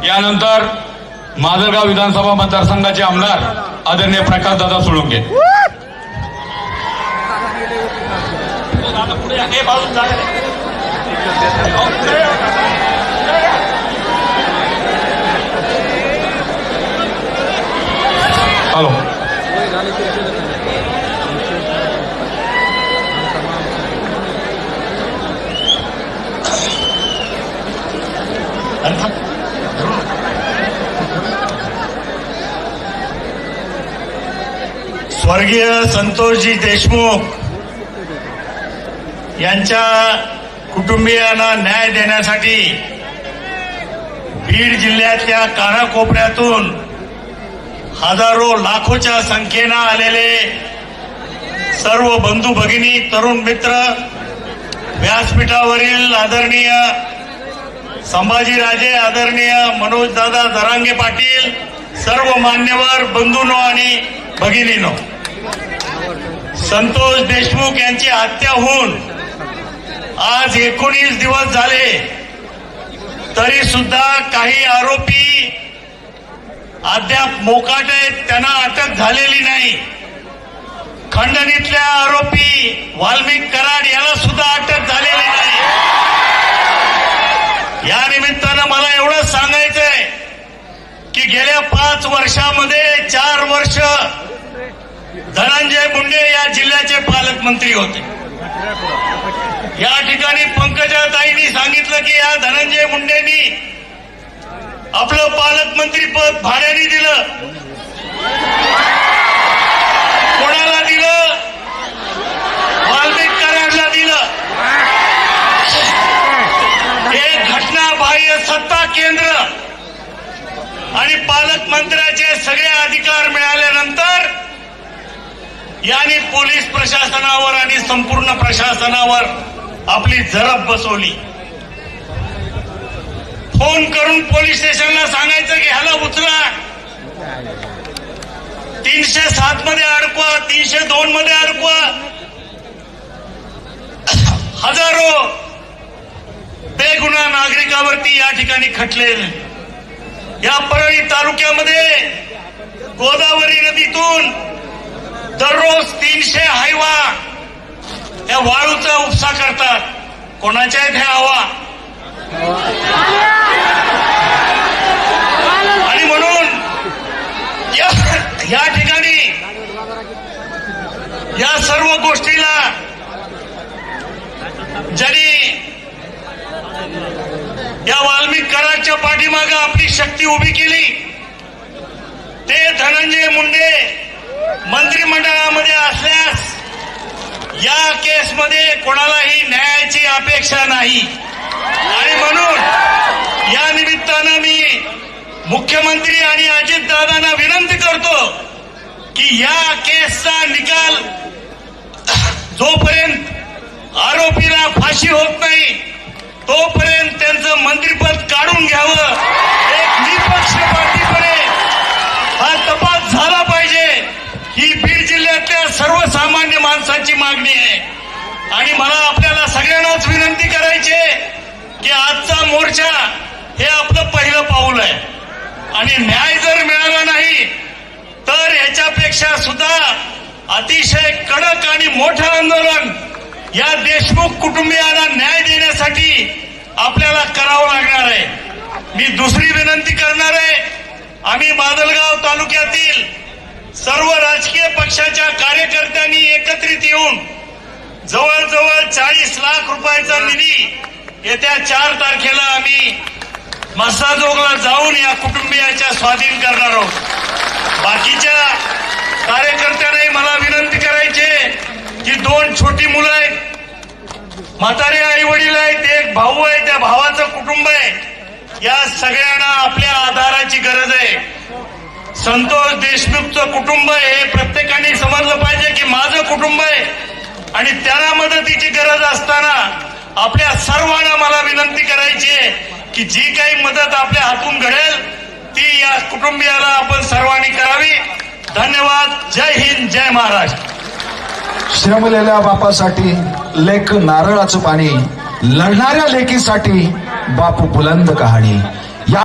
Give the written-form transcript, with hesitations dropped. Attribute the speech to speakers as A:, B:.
A: यानंतर माजलगाव विधानसभा मतदारसंघाचे आमदार आदरणीय प्रकाशदादा सोळंके। हॅलो,
B: स्वर्गीय संतोषजी देशमुख यांच्या कुटुंबियांना न्याय देण्यासाठी बीड जिल्ह्यातल्या कानाकोपऱ्यातून हजारो लाखोच्या संख्येनं आलेले सर्व बंधू भगिनी, तरुण मित्र, व्यासपीठावरील आदरणीय संभाजीराजे, आदरणीय मनोजदादा जरांगे पाटील, सर्व मान्यवर बंधूंनो आणि भगिनींनो, संतोष देशमुख यांची हत्या होऊन आज 19 दिवस झाले, तरी सुद्धा काही आरोपी अद्याप मोकाट आहेत, त्यांना अटक झालेली नाही। खंडणीतल्या आरोपी वाल्मिक कराड याला सुद्धा अटक झालेली नाही। या निमित्तानं मला एवढंच सांगायचंय की गेल्या 5 वर्षामध्ये 4 वर्ष धनंजय मुंडे या जिल्ह्याचे पालकमंत्री होते। या ठिकाणी पंकजाताईंनी सांगितलं की या धनंजय मुंडेंनी आपलं पालकमंत्री पद भाड्याने दिलं। कोणाला दिलं? वाल्मिक कराडला दिलं। एक घटनाबाह्य सत्ता केंद्र आणि पालकमंत्र्याचे सगळे अधिकार मिळाल्यानंतर यांनी पोलीस प्रशासनावर आणि संपूर्ण प्रशासनावर आपली झडप बसवली। फोन करून पोलीस स्टेशनला सांगायचं की ह्याला उचला, 307 मध्ये अडकवा, 302 मध्ये अडकवा। हजारो बेगुन्हा नागरिकावरती या ठिकाणी खटले। या परळी तालुक्यामध्ये गोदावरी नदीतून दररोज 300 हायवा या वाळूचा उपसा करतात। कोणाच्या आहेत ह्या हवा? आणि म्हणून या ठिकाणी या सर्व गोष्टीला ज्यांनी या वाल्मिक कराडच्या पाठीमागे आपली शक्ती उभी केली ते धनंजय मुंडे मंत्रिमंडळामध्ये असल्यास या केसमध्ये कोणालाही न्यायाची अपेक्षा नाही। आणि म्हणून या निमित्तानं मी मुख्यमंत्री आणि अजितदादांना विनंती करतो की या केसचा निकाल जोपर्यंत आरोपीला फाशी होत नाही तोपर्यंत त्यांचं मंत्रिपद काढून घ्यावं। एक निपक्षपातीपणे हा तपास झाला पाहिजे, ही बीड जिल्ह्यातल्या सर्वसामान्य माणसाची मागणी आहे। आणि मला आपल्याला सगळ्यांनाच विनंती करायची आहे की आजचा मोर्चा हे आपलं पहिलं पाऊल आहे आणि न्याय जर मिळाला नाही तर याच्यापेक्षा सुद्धा अतिशय कडक आणि मोठं आंदोलन या देशमुख कुटुंबियांना न्याय देण्यासाठी आपल्याला करावं लागणार आहे। मी दुसरी विनंती करणार आहे, आम्ही माजलगाव तालुक्यातील सर्व राजकीय पक्षाच्या कार्यकर्त्यांनी एकत्रित येऊन जवळजवळ 40 लाख रुपयाचा निधी येत्या 4 तारखेला आम्ही मसाजोगला जाऊन या कुटुंबियाच्या स्वाधीन करणार आहोत। बाकीच्या कार्यकर्त्यांनाही मला विनंती करायची की 2 छोटी मुलं आहेत, म्हातारे आई वडील आहेत, एक भाऊ आहे, त्या भावाचं कुटुंब आहे, या सगळ्यांना आपल्या आधाराची गरज आहे। संतोष देशमुखचं कुटुंब हे प्रत्येकाने समजलं पाहिजे की माझं कुटुंब आहे आणि त्याला मदतीची गरज असताना आपल्या सर्वांना मला विनंती करायची आहे की जी काही मदत आपल्या हातून घडेल ती या कुटुंबियाला आपण सर्वांनी करावी। धन्यवाद। जय हिंद, जय महाराष्ट्र।
C: श्रमलेल्या बापासाठी लेक नारळाचं पाणी, लढणाऱ्या लेकीसाठी बापू बुलंद कहाणी।